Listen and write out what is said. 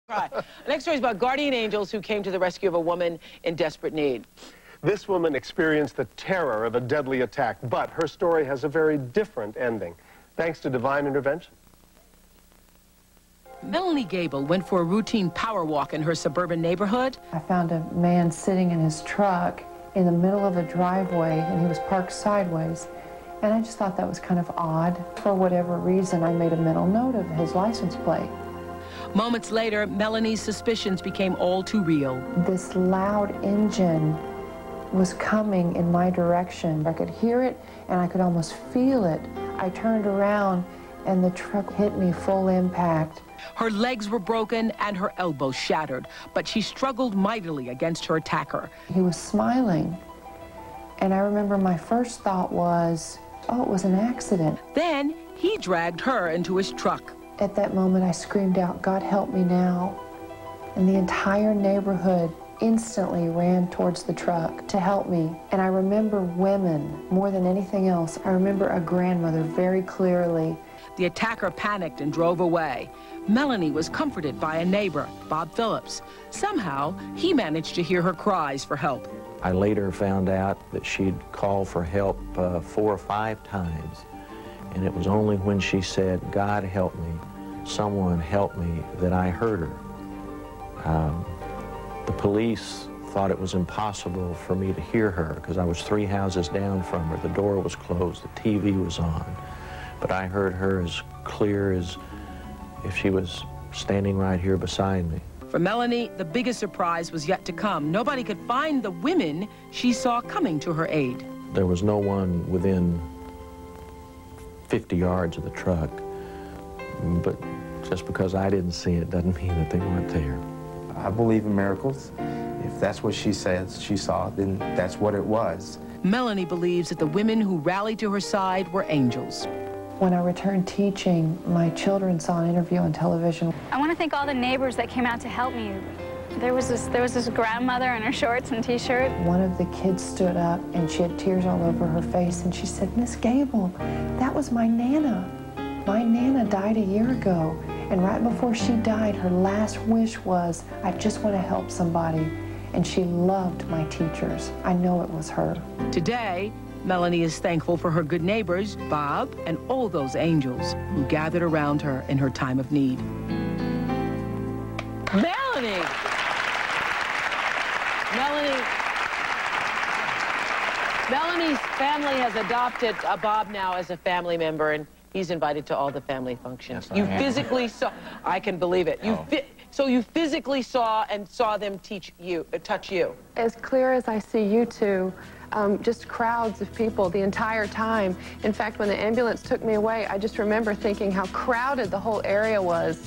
Right. Next story is about guardian angels who came to the rescue of a woman in desperate need. This woman experienced the terror of a deadly attack, but her story has a very different ending, thanks to divine intervention. Melanie Gable went for a routine power walk in her suburban neighborhood. I found a man sitting in his truck in the middle of a driveway, and he was parked sideways. And I just thought that was kind of odd. For whatever reason, I made a mental note of his license plate. Moments later, Melanie's suspicions became all too real. This loud engine was coming in my direction. I could hear it, and I could almost feel it. I turned around, and the truck hit me full impact. Her legs were broken and her elbows shattered, but she struggled mightily against her attacker. He was smiling, and I remember my first thought was, oh, it was an accident. Then he dragged her into his truck. At that moment, I screamed out, God help me now. And the entire neighborhood instantly ran towards the truck to help me. And I remember women more than anything else. I remember a grandmother very clearly. The attacker panicked and drove away. Melanie was comforted by a neighbor, Bob Phillips. Somehow, he managed to hear her cries for help. I later found out that she'd called for help 4 or 5 times. And it was only when she said, God help me, someone help me, that I heard her. The police thought it was impossible for me to hear her because I was 3 houses down from her. The door was closed, the TV was on. But I heard her as clear as if she was standing right here beside me. For Melanie, the biggest surprise was yet to come. Nobody could find the women she saw coming to her aid. There was no one within 50 yards of the truck, but just because I didn't see it doesn't mean that they weren't there. I believe in miracles. If that's what she says she saw, then that's what it was. Melanie believes that the women who rallied to her side were angels. When I returned teaching, my children saw an interview on television. I want to thank all the neighbors that came out to help me. There was this grandmother in her shorts and t-shirt. One of the kids stood up and she had tears all over her face and she said, Miss Gable, that was my Nana. My Nana died a year ago, and right before she died, her last wish was, I just want to help somebody. And she loved my teachers. I know it was her. Today, Melanie is thankful for her good neighbors, Bob, and all those angels who gathered around her in her time of need. Melanie! Melanie's family has adopted Bob now as a family member, and he's invited to all the family functions. Yes, you physically saw, I can believe it. So you physically saw them touch you. As clear as I see you two, just crowds of people the entire time. In fact, when the ambulance took me away, I just remember thinking how crowded the whole area was.